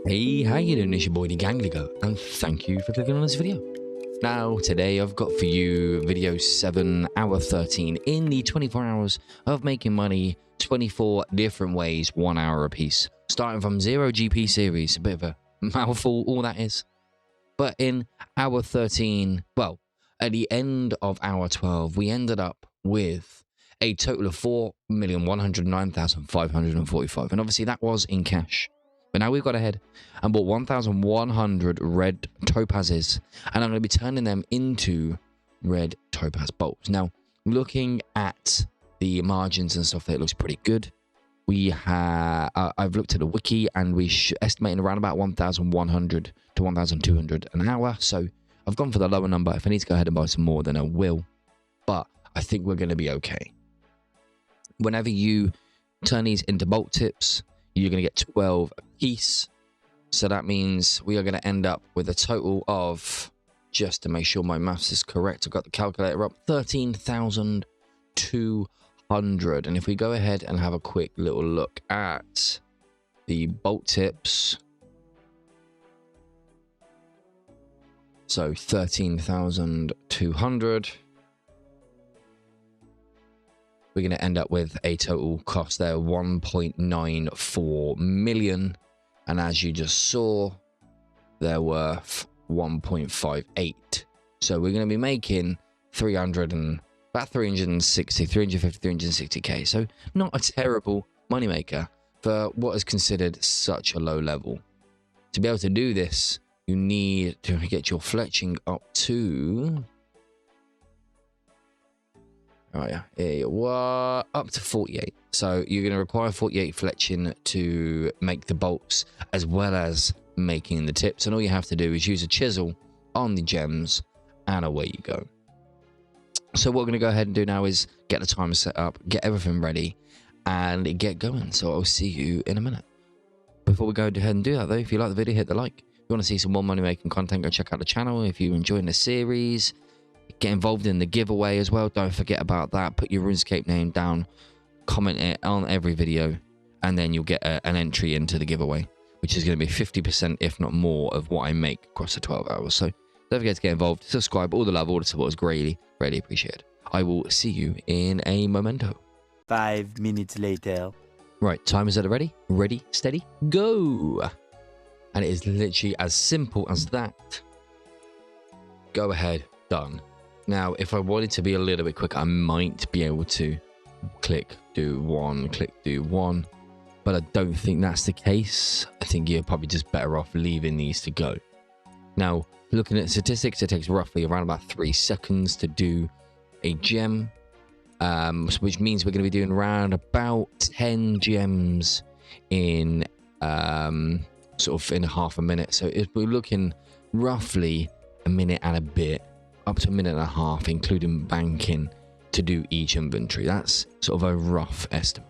Hey, how you doing? It's your boy jhgamingltd, and thank you for clicking on this video. Now, today I've got for you video 7, hour 13, in the 24 hours of making money, 24 different ways, 1 hour a piece. Starting from 0 GP series, a bit of a mouthful, all that is. But in hour 13, well, at the end of hour 12, we ended up with a total of 4,109,545. And obviously that was in cash. But now we've got ahead and bought 1,100 red topazes, and I'm going to be turning them into red topaz bolts. Now, looking at the margins and stuff, that looks pretty good. We have I've looked at the wiki, and we estimating around about 1,100 to 1,200 an hour. So I've gone for the lower number. If I need to go ahead and buy some more, then I will. But I think we're going to be okay. Whenever you turn these into bolt tips, you're going to get 12 a piece. So that means we are going to end up with a total of, just to make sure my maths is correct, I've got the calculator up, 13,200. And if we go ahead and have a quick little look at the bolt tips, so 13,200. We're going to end up with a total cost there, 1.94 million. And as you just saw, they're worth 1.58. So we're going to be making about 360k. So not a terrible moneymaker for what is considered such a low level. To be able to do this, you need to get your fletching up to... Oh yeah, up to 48. So you're going to require 48 fletching to make the bolts, as well as making the tips. And all you have to do is use a chisel on the gems, and away you go. So what we're going to go ahead and do now is get the timer set up, get everything ready, and get going. So I'll see you in a minute. Before we go ahead and do that though, if you like the video, hit the like. If you want to see some more money making content, go check out the channel. If you're enjoying the series, get involved in the giveaway as well. Don't forget about that. Put your Runescape name down, comment it on every video, and then you'll get an entry into the giveaway, which is going to be 50%, if not more, of what I make across the 12 hours. So don't forget to get involved, subscribe, all the love, all the support is greatly appreciated. I will see you in a momento. 5 minutes later. Right, timers are ready, steady, go. And it is literally as simple as that. Go ahead, done. Now, if I wanted to be a little bit quicker, I might be able to click, do one, but I don't think that's the case. I think you're probably just better off leaving these to go. Now, looking at statistics, it takes roughly around about 3 seconds to do a gem, which means we're going to be doing around about 10 gems in sort of in half a minute. So if we're looking roughly a minute and a bit, up to a minute and a half, including banking, to do each inventory. That's sort of a rough estimate.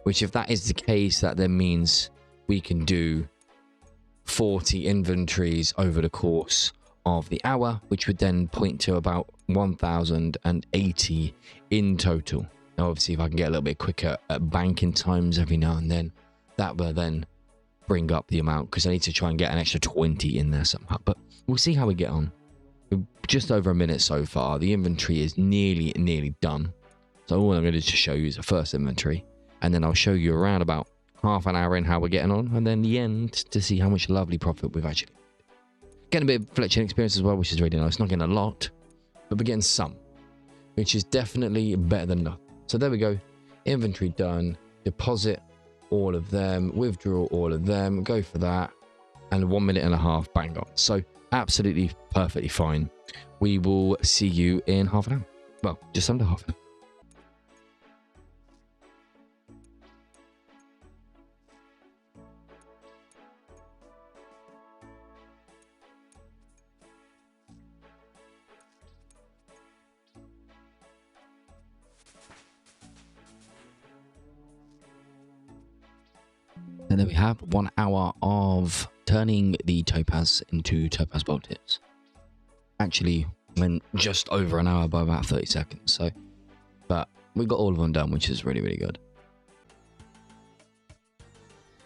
Which, if that is the case, that then means we can do 40 inventories over the course of the hour, which would then point to about 1,080 in total. Now, obviously, if I can get a little bit quicker at banking times every now and then, that will then bring up the amount, because I need to try and get an extra 20 in there somehow. But we'll see how we get on. Just over a minute so far. The inventory is nearly done. So all I'm going to do to show you is the first inventory, and then I'll show you around about half an hour in how we're getting on, and then the end to see how much lovely profit we've actually getting a bit of fletching experience as well, which is really nice. Not getting a lot, but we're getting some, which is definitely better than nothing. So there we go. Inventory done. Deposit all of them, withdraw all of them, go for that, and 1 minute and a half, bang on. So absolutely perfectly fine. We will see you in half an hour. Well, just under half an hour. And then we have 1 hour of turning the topaz into topaz bolt tips. Actually went just over an hour by about 30 seconds. So, but we got all of them done, which is really good.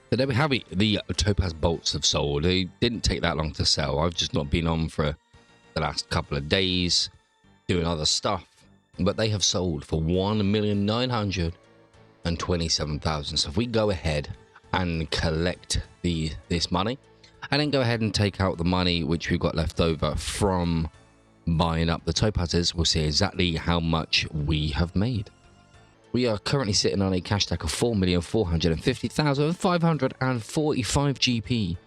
So there we have it. The Topaz bolts have sold. They didn't take that long to sell. I've just not been on for the last couple of days doing other stuff. But they have sold for 1,927,000. So if we go ahead and collect this money, and then go ahead and take out the money which we've got left over from buying up the Topazes, we'll see exactly how much we have made. We are currently sitting on a cash stack of 4,450,545 GP.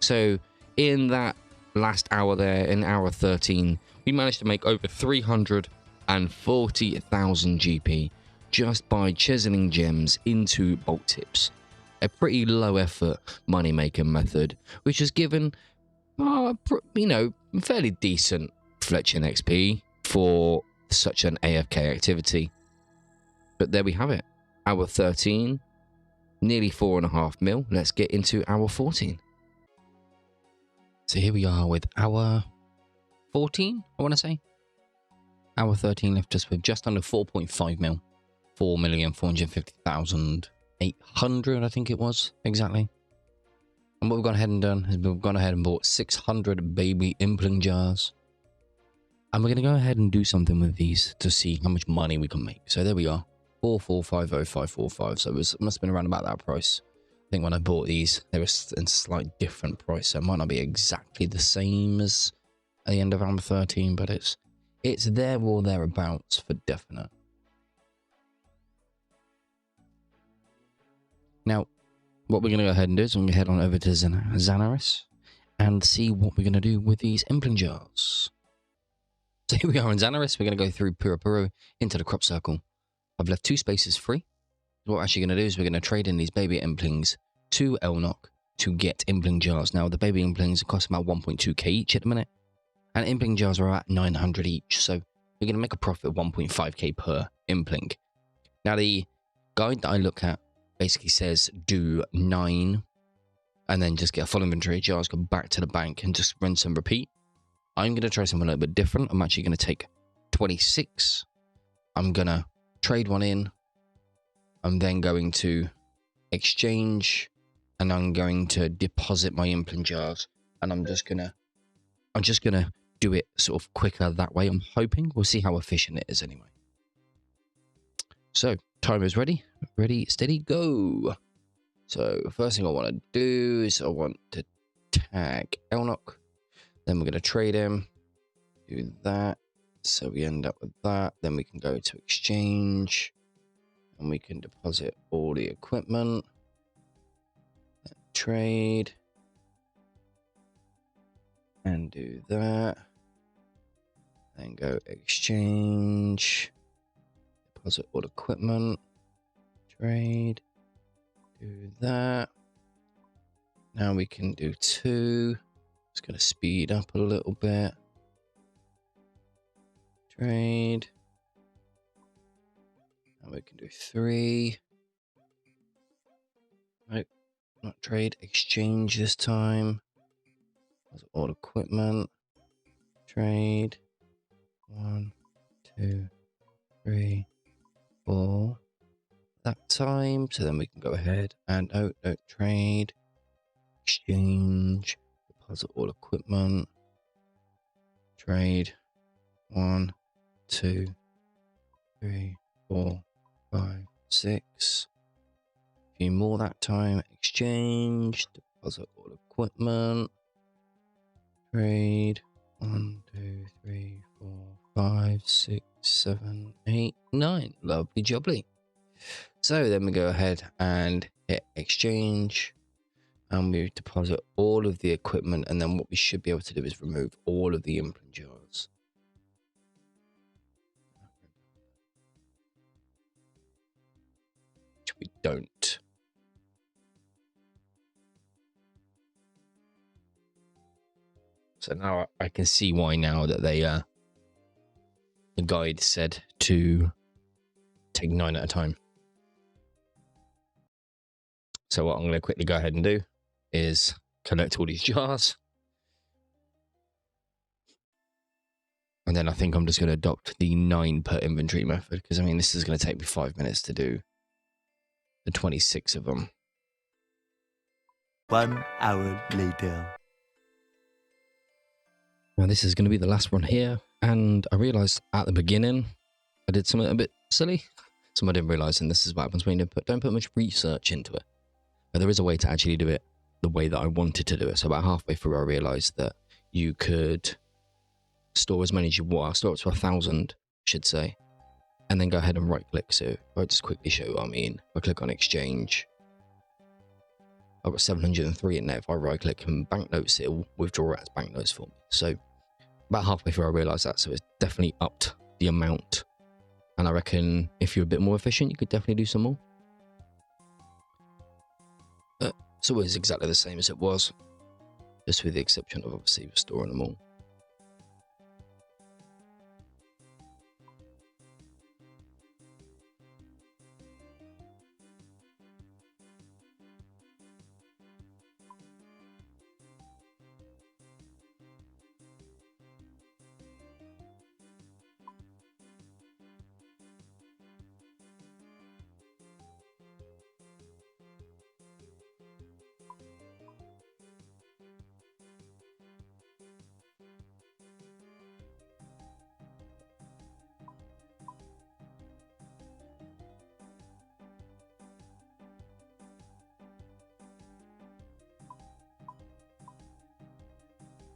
So in that last hour there, in hour 13, we managed to make over 340,000 GP just by chiseling gems into bolt tips. A pretty low effort money making method, which has given, fairly decent fletching XP for such an AFK activity. But there we have it. Hour 13, nearly 4.5 mil. Let's get into hour 14. So here we are with hour 14, I want to say. Hour 13 left us with just under 4.5 mil. 4,450,800, I think it was, exactly. And what we've gone ahead and done is we've gone ahead and bought 600 baby impling jars. And we're going to go ahead and do something with these to see how much money we can make. So there we are. 4,450,545. So it must have been around about that price. I think when I bought these, they were in a slight different price. So it might not be exactly the same as at the end of hour 13, but it's there or thereabouts for definite. Now, what we're going to go ahead and do is we're going to head on over to Xanaris and see what we're going to do with these impling jars. So here we are in Xanaris. We're going to go through Purapuru into the crop circle. I've left 2 spaces free. What we're actually going to do is we're going to trade in these baby implings to Elnock to get impling jars. Now, the baby implings cost about 1.2k each at the minute. And impling jars are at 900 each. So we're going to make a profit of 1.5k per impling. Now, the guide that I look at basically says do 9 and then just get a full inventory of jars, go back to the bank and just rinse and repeat. I'm going to try something a little bit different. I'm actually going to take 26. I'm going to trade one in. I'm then going to exchange and I'm going to deposit my impling jars. And I'm just going to do it sort of quicker that way. I'm hoping. We'll see how efficient it is anyway. So timer is ready. Ready, steady, go. So first thing I want to do is I want to tag Elnock. Then we're going to trade him. Do that. So we end up with that. Then we can go to exchange. And we can deposit all the equipment. Trade. And do that. Then go exchange. Deposit all equipment. Trade. Do that. Now we can do 2. It's going to speed up a little bit. Trade. And we can do 3. Nope, not trade. Exchange this time. All equipment. Trade. 1, 2, 3, 4. That time. So then we can go ahead and don't trade. Exchange. Deposit all equipment. Trade. 1, 2, 3, 4, 5, 6. A few more that time. Exchange. Deposit all equipment. Trade. 1, 2, 3, 4, 5, 6, 7, 8, 9. Lovely jubbly. So then we go ahead and hit exchange. And we deposit all of the equipment. And then what we should be able to do is remove all of the implant jars. Which we don't. So now I can see why now that they, the guide said to take 9 at a time. So what I'm going to quickly go ahead and do is collect all these jars. And then I think I'm just going to adopt the 9 per inventory method. Because, I mean, this is going to take me 5 minutes to do the 26 of them. 1 hour later. Now this is going to be the last one here, and I realized at the beginning I did something a bit silly. Something I didn't realize, and this is what happens when you don't put much research into it. But there is a way to actually do it the way that I wanted to do it. So about halfway through I realized that you could store as many as you want. Store up to 1,000, I should say, and then go ahead and right click. So I'll just quickly show you what I mean. I click on exchange. I've got 703 in there. If I right click and banknotes, it'll withdraw it as banknotes for me. So about halfway through I realized that, so it's definitely upped the amount, and I reckon if you're a bit more efficient you could definitely do some more. It's always exactly the same as it was, just with the exception of obviously restoring them all.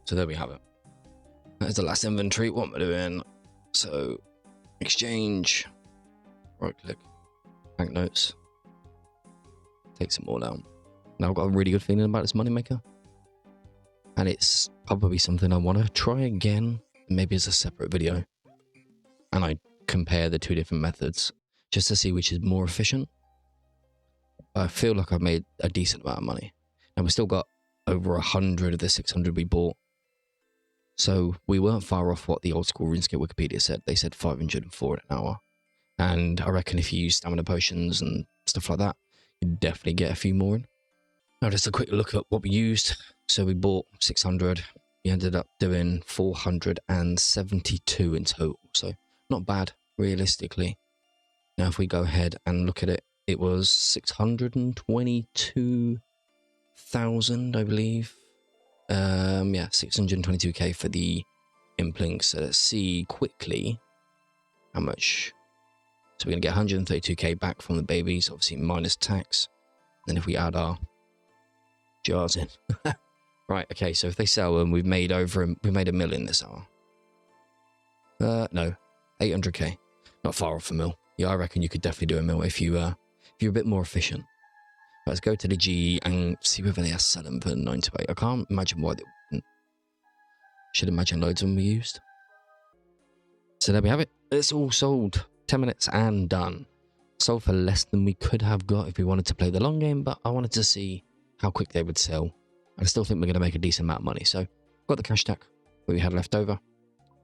So there we have it. That's the last inventory. What am I doing? So exchange, right click, banknotes, take some more down. Now I've got a really good feeling about this moneymaker, and it's probably something I want to try again, maybe as a separate video, and I compare the two different methods just to see which is more efficient. I feel like I've made a decent amount of money, and we still got over 100 of the 600 we bought. So we weren't far off what the old school Runescape Wikipedia said. They said 504 an hour. And I reckon if you use stamina potions and stuff like that, you'd definitely get a few more in. Now just a quick look at what we used. So we bought 600. We ended up doing 472 in total. So not bad, realistically. Now if we go ahead and look at it, it was 622,000, I believe. Yeah, 622k for the implinks. So let's see quickly how much. So we're going to get 132k back from the babies, obviously minus tax. Then if we add our jars in. Right, okay, so if they sell them, we made $1 million this hour. No, 800k. Not far off a mil. Yeah, I reckon you could definitely do a mil if you're a bit more efficient. Let's go to the G and see whether they are selling for 9 to 8. I can't imagine why they wouldn't. Should imagine loads of them were used. So there we have it. It's all sold. 10 minutes and done. Sold for less than we could have got if we wanted to play the long game, but I wanted to see how quick they would sell. I still think we're going to make a decent amount of money. So got the cash stack that we had left over.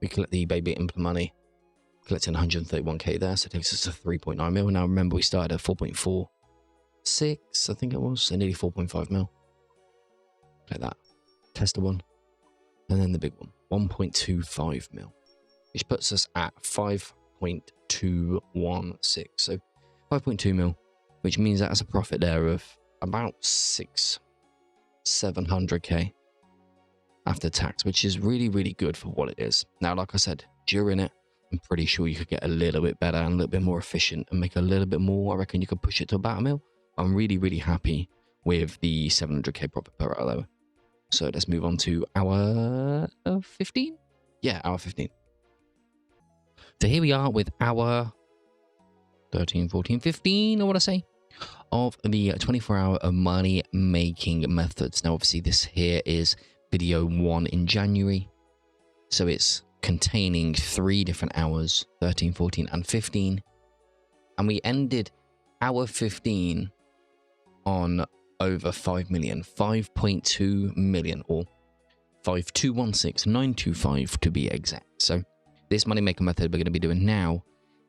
We collect the baby implant money. Collecting 131k there, so it takes us to 3.9 mil. Now remember we started at 4.46, I think it was, so nearly 4.5 mil. Like that. Tester one. And then the big one, 1.25 mil. Which puts us at 5.216. So 5.2 mil, which means that has a profit there of about 700k after tax, which is really, really good for what it is. Now, like I said, during it, I'm pretty sure you could get a little bit better and a little bit more efficient and make a little bit more. I reckon you could push it to about a mil. I'm really, really happy with the 700k profit per hour though. So let's move on to hour 15. Yeah, hour 15. So here we are with hour 13, 14, 15, I want to say, of the 24-hour money making methods. Now, obviously, this here is video 1 in January. So it's containing 3 different hours, 13, 14, and 15. And we ended hour 15 on over 5 million, 5.2 million, or 5216925 to be exact. So this moneymaker method we're going to be doing now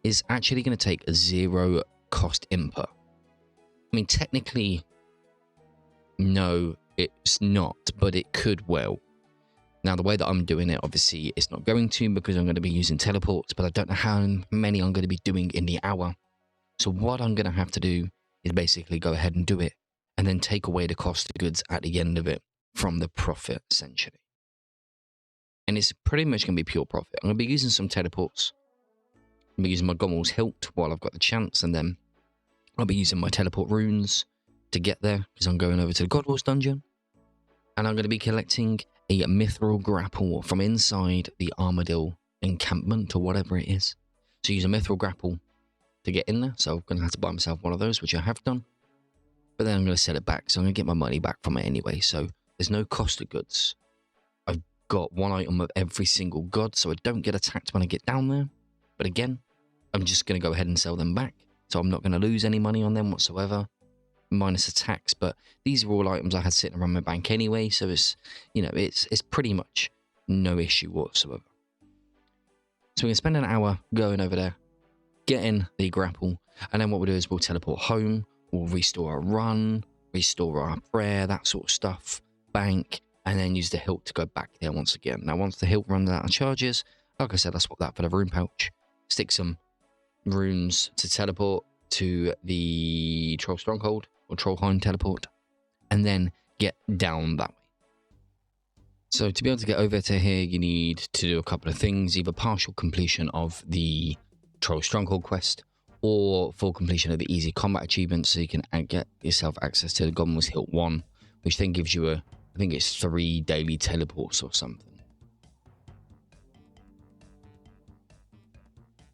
is actually going to take a 0 cost input. I mean, technically, no, it's not, but it could well. Now, the way that I'm doing it, obviously, it's not going to because I'm going to be using teleports, but I don't know how many I'm going to be doing in the hour. So what I'm going to have to do is basically go ahead and do it and then take away the cost of goods at the end of it from the profit, essentially. And it's pretty much going to be pure profit. I'm going to be using some teleports. I'm going to be using my Gommel's Hilt while I've got the chance, and then I'll be using my teleport runes to get there, because I'm going over to the God Wars dungeon. And I'm going to be collecting a mithril grapple from inside the Armadillo encampment, or whatever it is. So use a mithril grapple to get in there. So I'm going to have to buy myself one of those, which I have done. But then I'm going to sell it back, so I'm going to get my money back from it anyway. So there's no cost of goods. I've got one item of every single god, so I don't get attacked when I get down there. But again, I'm just going to go ahead and sell them back. So I'm not going to lose any money on them whatsoever, minus attacks. But these are all items I had sitting around my bank anyway, so it's, you know, it's pretty much no issue whatsoever. So we're going to spend an hour going over there, getting the grapple, and then what we'll do is we'll teleport home, we'll restore our run, restore our prayer, that sort of stuff, bank, and then use the hilt to go back there once again. Now, once the hilt runs out of charges, like I said, I swap that for the rune pouch, stick some runes to teleport to the Troll Stronghold, or Trollheim teleport, and then get down that way. So to be able to get over to here, you need to do a couple of things, either partial completion of the Troll Stronghold quest, or full completion of the easy combat achievement, so you can get yourself access to the Gommel's Hilt 1, which then gives you I think it's 3 daily teleports or something.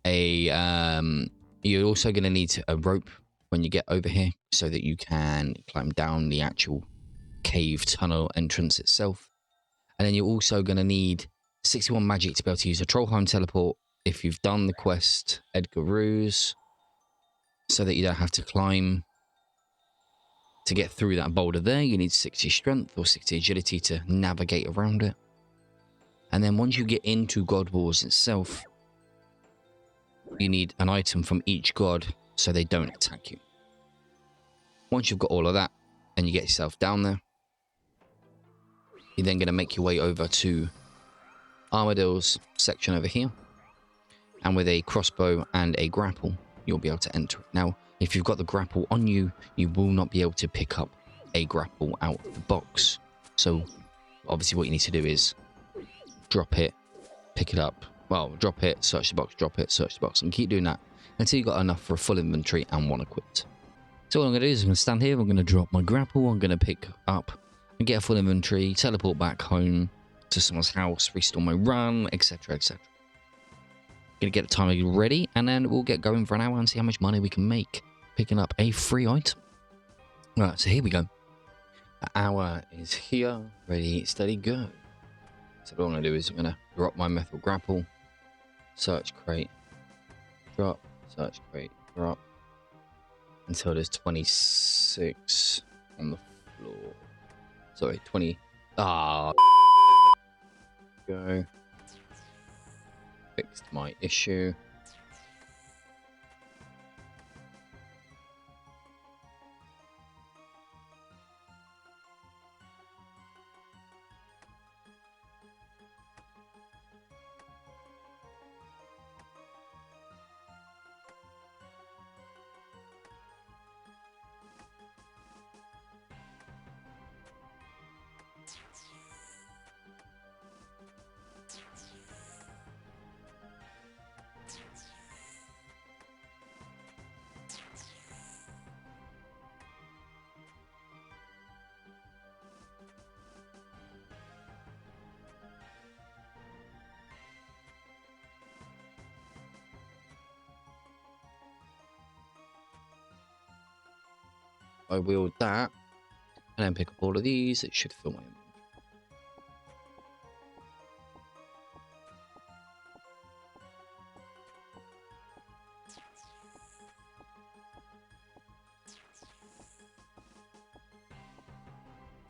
You're also going to need a rope when you get over here, so that you can climb down the actual cave tunnel entrance itself. And then you're also going to need 61 magic to be able to use a Trollheim teleport if you've done the quest Enquiries, so that you don't have to climb to get through that boulder there. You need 60 strength or 60 agility to navigate around it. And then once you get into God Wars itself, you need an item from each god so they don't attack you. Once you've got all of that and you get yourself down there, you're then going to make your way over to Armadillo's section over here. And with a crossbow and a grapple, you'll be able to enter it. Now, if you've got the grapple on you, you will not be able to pick up a grapple out of the box. So, obviously what you need to do is drop it, pick it up. Well, drop it, search the box, drop it, search the box, and keep doing that until you've got enough for a full inventory and one equipped. So what I'm going to do is I'm going to stand here, I'm going to drop my grapple, I'm going to pick up and get a full inventory, teleport back home to someone's house, restore my run, etc, etc. Going to get the timer ready, and then we'll get going for an hour and see how much money we can make picking up a free item. Right, so here we go. The hour is here, ready, steady, go. So what I'm going to do is I'm going to drop my metal grapple, search crate, drop, search crate, drop, until there's 26 on the floor. Sorry, 20. Go. Fixed my issue. I wield that, and then pick up all of these. It should fill my inventory.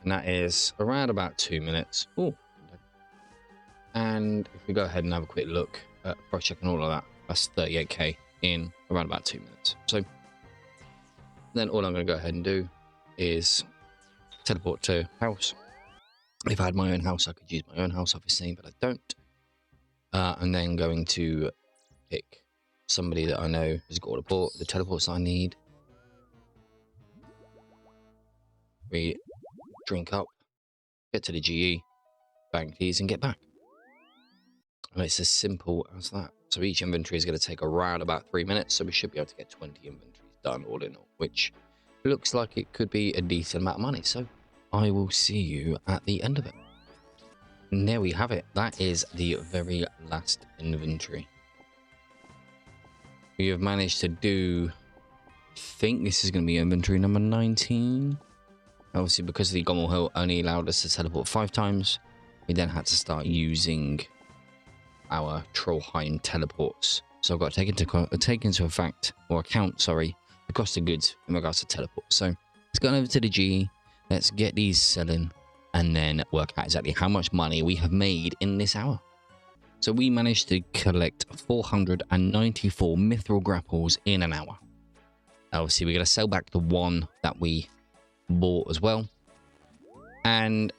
And that is around about 2 minutes. Oh, and if we go ahead and have a quick look at price check and all of that, that's 38k in around about 2 minutes. So then all I'm going to go ahead and do is teleport to house. If I had my own house, I could use my own house, obviously, but I don't. And then going to pick somebody that I know has got all the teleports I need. we drink up, get to the GE, bank these, and get back. And it's as simple as that. So each inventory is going to take around about 3 minutes. So we should be able to get 20 inventories done all in all, which looks like it could be a decent amount of money. So I will see you at the end of it. And there we have it. That is the very last inventory. We have managed to do, I think this is going to be inventory number 19. Obviously, because the Gommel Hill only allowed us to teleport 5 times, we then had to start using our Trollheim teleports. So I've got to take into account the cost of goods in regards to teleports. So let's go over to the GE. Let's get these selling and then work out exactly how much money we have made in this hour. So we managed to collect 494 mithril grapples in an hour. Obviously, we're going to sell back the one that we bought as well. And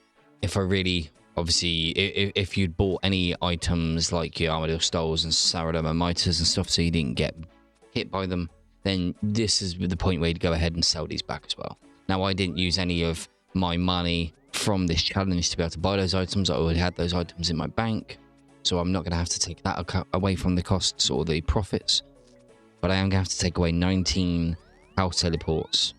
if I really, obviously, if you'd bought any items like your Armadillo Stoles and Saradoma Miters and stuff so you didn't get hit by them, then this is the point where you'd go ahead and sell these back as well. Now, I didn't use any of my money from this challenge to be able to buy those items. I already had those items in my bank, so I'm not going to have to take that away from the costs or the profits. But I am going to have to take away 19 house teleports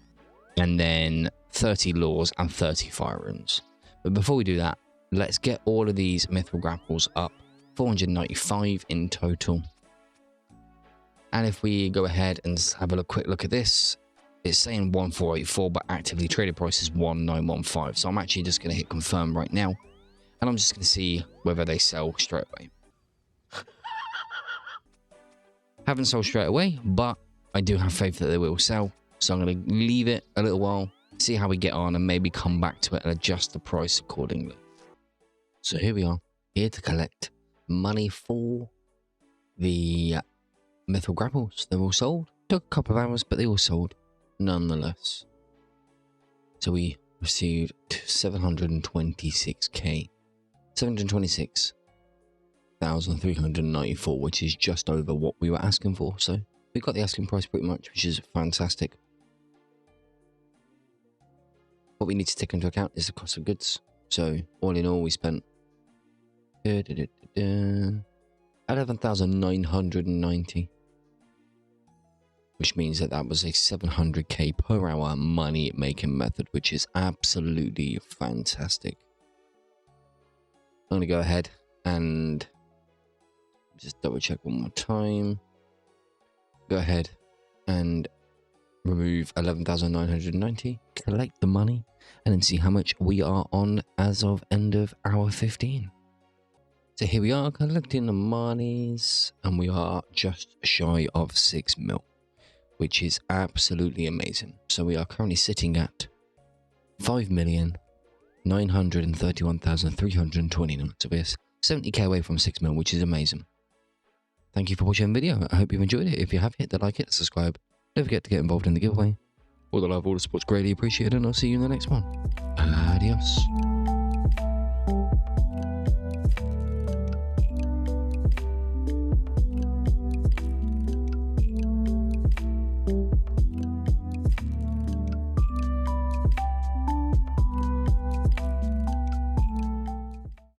and then 30 laws and 30 fire runes. But before we do that, let's get all of these mithril grapples up. 495 in total. And if we go ahead and have a quick look at this, it's saying 1484, but actively traded price is 1915. So I'm actually just going to hit confirm right now. And I'm just going to see whether they sell straight away. Haven't sold straight away, but I do have faith that they will sell. So I'm going to leave it a little while, see how we get on, and maybe come back to it and adjust the price accordingly. So here we are, here to collect money for the mithril grapples. They're all sold. Took a couple of hours, but they all sold nonetheless. So we received 726k, 726,394, which is just over what we were asking for. So we got the asking price pretty much, which is fantastic. What we need to take into account is the cost of goods. So all in all, we spent 11,990, which means that that was a 700k per hour money making method, which is absolutely fantastic. I'm gonna go ahead and just double check one more time. Go ahead and remove 11,990, collect the money, and then see how much we are on as of end of hour 15. So here we are collecting the monies, and we are just shy of 6 mil, which is absolutely amazing. So we are currently sitting at 5,931,329. So we're 70k away from 6 mil, which is amazing. Thank you for watching the video. I hope you've enjoyed it. If you have, hit the like, hit the subscribe. Don't forget to get involved in the giveaway. All the love, all the support's greatly appreciated, and I'll see you in the next one. Adios.